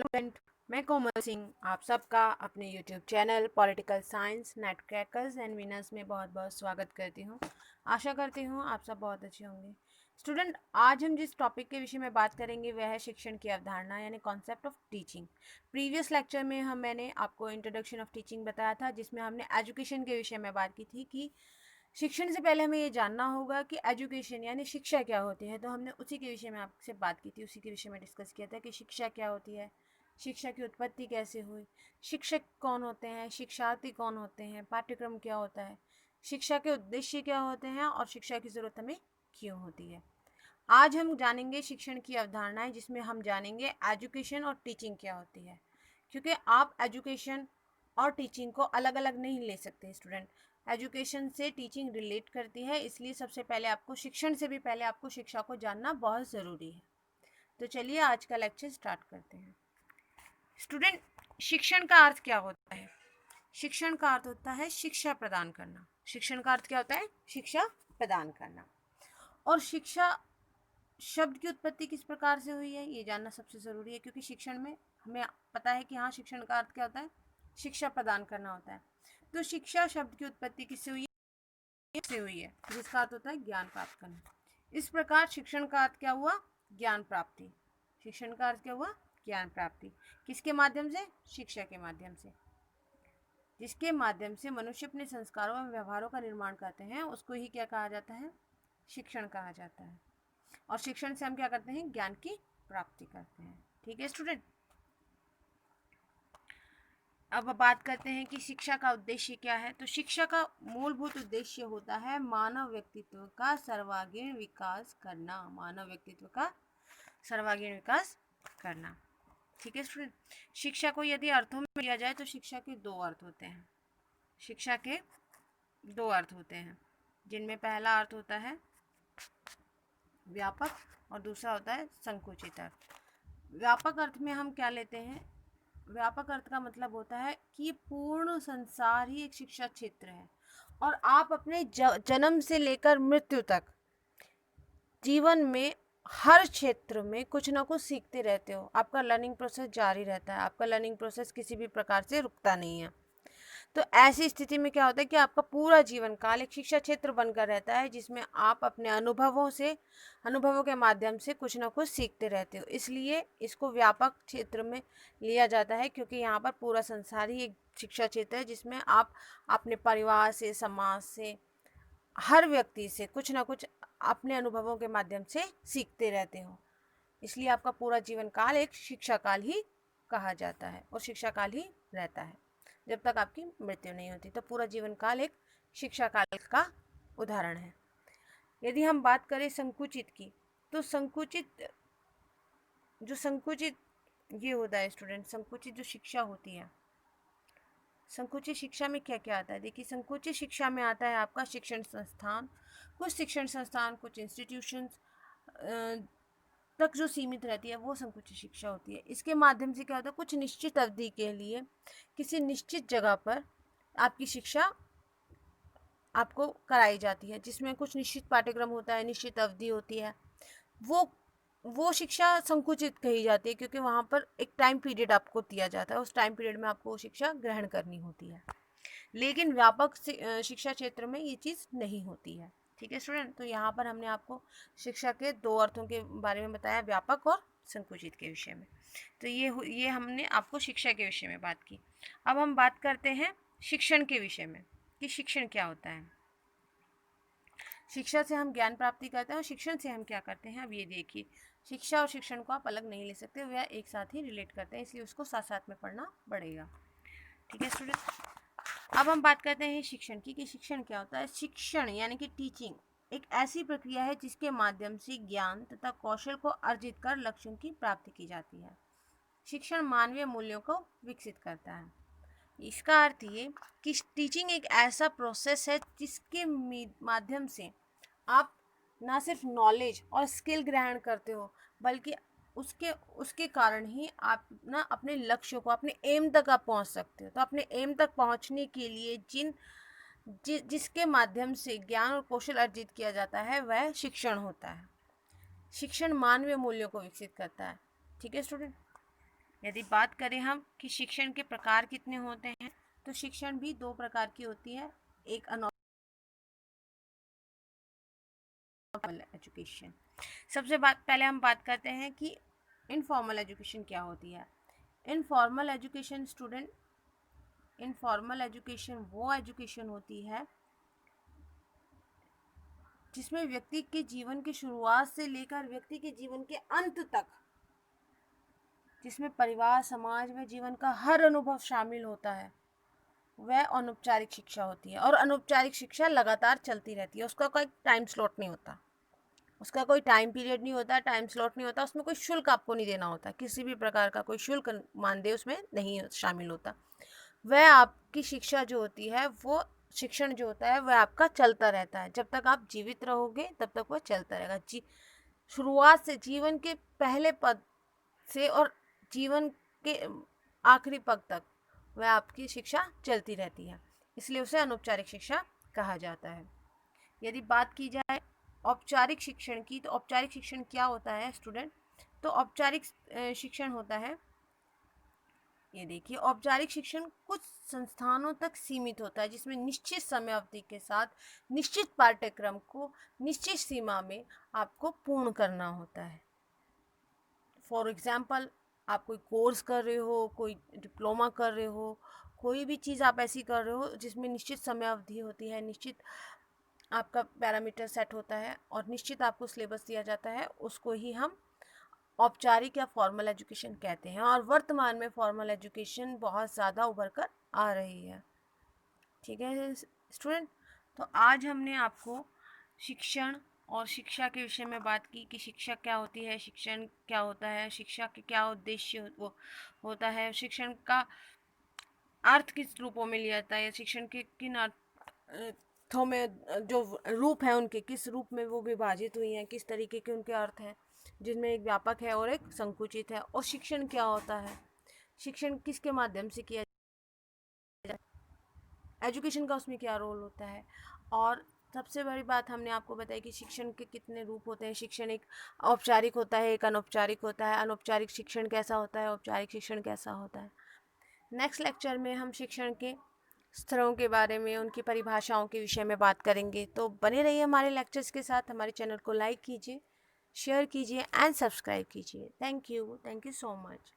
Student, मैं कोमल सिंह आप सबका अपने YouTube channel political science net crackers and winners में बहुत बहुत स्वागत करती हूँ। आशा करती हूँ आप सब बहुत अच्छे होंगे। स्टूडेंट, आज हम जिस टॉपिक के विषय में बात करेंगे वह है शिक्षण की अवधारणा यानी concept of teaching. Previous lecture में मैंने आपको इंट्रोडक्शन ऑफ टीचिंग बताया था, जिसमें हमने एजुकेशन के विषय में बात की थी कि शिक्षण से पहले हमें ये जानना होगा कि एजुकेशन यानी शिक्षा क्या होती है। तो हमने उसी के विषय में आपसे बात की थी, उसी के विषय में डिस्कस किया था कि शिक्षा क्या होती है, शिक्षा की उत्पत्ति कैसे हुई, शिक्षक कौन होते हैं, शिक्षार्थी कौन होते हैं, पाठ्यक्रम क्या होता है, शिक्षा के उद्देश्य क्या होते हैं और शिक्षा की ज़रूरत हमें क्यों होती है। आज हम जानेंगे शिक्षण की अवधारणाएं, जिसमें हम जानेंगे एजुकेशन और टीचिंग क्या होती है। क्योंकि आप एजुकेशन और टीचिंग को अलग अलग नहीं ले सकते स्टूडेंट। एजुकेशन से टीचिंग रिलेट करती है, इसलिए सबसे पहले आपको शिक्षण से भी पहले आपको शिक्षा को जानना बहुत ज़रूरी है। तो चलिए आज का लेक्चर स्टार्ट करते हैं। स्टूडेंट, शिक्षण का अर्थ क्या होता है? शिक्षण का अर्थ होता है शिक्षा प्रदान करना। शिक्षण का अर्थ क्या होता है? शिक्षा प्रदान करना। और शिक्षा शब्द की उत्पत्ति किस प्रकार से हुई है ये जानना सबसे ज़रूरी है, क्योंकि शिक्षण में हमें पता है कि हाँ, शिक्षण का अर्थ क्या होता है? शिक्षा प्रदान करना होता है। तो शिक्षा शब्द की उत्पत्ति किससे हुई है? जिसका अर्थ होता है ज्ञान प्राप्त करना। इस प्रकार शिक्षण का अर्थ क्या हुआ? ज्ञान प्राप्ति। शिक्षण का अर्थ क्या हुआ? ज्ञान प्राप्ति। किसके माध्यम से? शिक्षा के माध्यम से। जिसके माध्यम से मनुष्य अपने संस्कारों एवं व्यवहारों का निर्माण करते हैं, उसको ही क्या कहा जाता है? शिक्षण कहा जाता है। और शिक्षण से हम क्या करते हैं? ज्ञान की प्राप्ति करते हैं। ठीक है स्टूडेंट, अब बात करते हैं कि शिक्षा का उद्देश्य क्या है। तो शिक्षा का मूलभूत उद्देश्य होता है मानव व्यक्तित्व का सर्वांगीण विकास करना। मानव व्यक्तित्व का सर्वांगीण विकास करना। ठीक है स्टूडेंट, शिक्षा को यदि अर्थों में लिया जाए तो शिक्षा के दो अर्थ होते हैं। शिक्षा के दो अर्थ होते हैं, जिनमें पहला अर्थ होता है व्यापक और दूसरा होता है संकुचित अर्थ। व्यापक अर्थ में हम क्या लेते हैं? व्यापक अर्थ का मतलब होता है कि पूर्ण संसार ही एक शिक्षा क्षेत्र है और आप अपने जन्म से लेकर मृत्यु तक जीवन में हर क्षेत्र में कुछ ना कुछ सीखते रहते हो। आपका लर्निंग प्रोसेस जारी रहता है, आपका लर्निंग प्रोसेस किसी भी प्रकार से रुकता नहीं है। तो ऐसी स्थिति में क्या होता है कि आपका पूरा जीवन काल एक शिक्षा क्षेत्र बनकर रहता है, जिसमें आप अपने अनुभवों के माध्यम से कुछ ना कुछ सीखते रहते हो। इसलिए इसको व्यापक क्षेत्र में लिया जाता है, क्योंकि यहाँ पर पूरा संसार ही एक शिक्षा क्षेत्र है, जिसमें आप अपने परिवार से, समाज से, हर व्यक्ति से कुछ ना कुछ अपने अनुभवों के माध्यम से सीखते रहते हो। इसलिए आपका पूरा जीवन काल एक शिक्षा काल ही कहा जाता है और शिक्षा काल ही रहता है जब तक आपकी मृत्यु नहीं होती। तो पूरा जीवन काल एक शिक्षा काल का उदाहरण है। यदि हम बात करें संकुचित की, तो संकुचित ये होता है स्टूडेंट, संकुचित जो शिक्षा होती है, संकुचित शिक्षा में क्या क्या आता है? देखिए, संकुचित शिक्षा में आता है आपका शिक्षण संस्थान। कुछ शिक्षण संस्थान, कुछ इंस्टीट्यूशंस तक जो सीमित रहती है वो संकुचित शिक्षा होती है। इसके माध्यम से क्या होता है? कुछ निश्चित अवधि के लिए किसी निश्चित जगह पर आपकी शिक्षा आपको कराई जाती है, जिसमें कुछ निश्चित पाठ्यक्रम होता है, निश्चित अवधि होती है। वो शिक्षा संकुचित कही जाती है, क्योंकि वहाँ पर एक टाइम पीरियड आपको दिया जाता है, उस टाइम पीरियड में आपको वो शिक्षा ग्रहण करनी होती है। लेकिन व्यापक शिक्षा क्षेत्र में ये चीज़ नहीं होती है। ठीक है स्टूडेंट, तो यहाँ पर हमने आपको शिक्षा के दो अर्थों के बारे में बताया, व्यापक और संकुचित के विषय में। तो ये हमने आपको शिक्षा के विषय में बात की। अब हम बात करते हैं शिक्षण के विषय में कि शिक्षण क्या होता है। शिक्षा से हम ज्ञान प्राप्ति करते हैं और शिक्षण से हम क्या करते हैं। अब ये देखिए, शिक्षा और शिक्षण को आप अलग नहीं ले सकते, वे एक साथ ही रिलेट करते हैं, इसलिए उसको साथ साथ में पढ़ना पड़ेगा। ठीक है स्टूडेंट, अब हम बात करते हैं शिक्षण की कि शिक्षण क्या होता है। शिक्षण यानी कि टीचिंग एक ऐसी प्रक्रिया है जिसके माध्यम से ज्ञान तथा कौशल को अर्जित कर लक्ष्यों की प्राप्ति की जाती है। शिक्षण मानवीय मूल्यों को विकसित करता है। इसका अर्थ ये कि टीचिंग एक ऐसा प्रोसेस है जिसके माध्यम से आप ना सिर्फ नॉलेज और स्किल ग्रहण करते हो, बल्कि उसके उसके कारण ही आप ना अपने लक्ष्यों को, अपने एम तक आप पहुंच सकते हो। तो अपने एम तक पहुंचने के लिए जिसके माध्यम से ज्ञान और कौशल अर्जित किया जाता है वह शिक्षण होता है। शिक्षण मानवीय मूल्यों को विकसित करता है। ठीक है स्टूडेंट, यदि बात करें हम कि शिक्षण के प्रकार कितने होते हैं, तो शिक्षण भी दो प्रकार की होती है, एक अनऑर्मल एजुकेशन। सबसे पहले हम बात करते हैं कि इनफॉर्मल एजुकेशन क्या होती है। Informal education student, informal education वो एजुकेशन होती है जिसमें व्यक्ति के जीवन की शुरुआत से लेकर व्यक्ति के जीवन के अंत तक, जिसमें परिवार, समाज में जीवन का हर अनुभव शामिल होता है, वह अनौपचारिक शिक्षा होती है। और अनौपचारिक शिक्षा लगातार चलती रहती है, उसका कोई टाइम स्लॉट नहीं होता, उसका कोई टाइम पीरियड नहीं होता, टाइम स्लॉट नहीं होता, उसमें कोई शुल्क आपको नहीं देना होता, किसी भी प्रकार का कोई शुल्क मानदेय उसमें नहीं शामिल होता। वह आपकी शिक्षा जो होती है, वो शिक्षण जो होता है वह आपका चलता रहता है, जब तक आप जीवित रहोगे तब तक वह चलता रहेगा। शुरुआत से, जीवन के पहले पद से और जीवन के आखिरी पद तक वह आपकी शिक्षा चलती रहती है, इसलिए उसे अनौपचारिक शिक्षा कहा जाता है। यदि बात की जाए औपचारिक शिक्षण की, तो औपचारिक शिक्षण क्या होता है स्टूडेंट? तो औपचारिक शिक्षण होता है, ये देखिए, औपचारिक शिक्षण कुछ संस्थानों तक सीमित होता है, जिसमें निश्चित समय अवधि के साथ निश्चित पाठ्यक्रम को निश्चित सीमा में आपको पूर्ण करना होता है। फॉर एग्जाम्पल, आप कोई कोर्स कर रहे हो, कोई डिप्लोमा कर रहे हो, कोई भी चीज़ आप ऐसी कर रहे हो जिसमें निश्चित समय अवधि होती है, निश्चित आपका पैरामीटर सेट होता है और निश्चित आपको सिलेबस दिया जाता है, उसको ही हम औपचारिक या फॉर्मल एजुकेशन कहते हैं। और वर्तमान में फॉर्मल एजुकेशन बहुत ज़्यादा उभर कर आ रही है। ठीक है स्टूडेंट, तो आज हमने आपको शिक्षण और शिक्षा के विषय में बात की कि शिक्षा क्या होती है, शिक्षण क्या होता है, शिक्षा के क्या उद्देश्य होता है, शिक्षण का अर्थ किस रूपों में लिया जाता है, शिक्षण के किन अर्थों में, जो रूप है उनके किस रूप में वो विभाजित हुई हैं, किस तरीके के उनके अर्थ हैं, जिनमें एक व्यापक है और एक संकुचित है। और शिक्षण क्या होता है, शिक्षण किसके माध्यम से किया, एजुकेशन का उसमें क्या रोल होता है। और सबसे बड़ी बात हमने आपको बताई कि शिक्षण के कितने रूप होते हैं। शिक्षण एक औपचारिक होता है, एक अनौपचारिक होता है। अनौपचारिक शिक्षण कैसा होता है, औपचारिक शिक्षण कैसा होता है। नेक्स्ट लेक्चर में हम शिक्षण के स्तरों के बारे में, उनकी परिभाषाओं के विषय में बात करेंगे। तो बने रहिए हमारे लेक्चर्स के साथ, हमारे चैनल को लाइक कीजिए, शेयर कीजिए एंड सब्सक्राइब कीजिए। Thank you so much.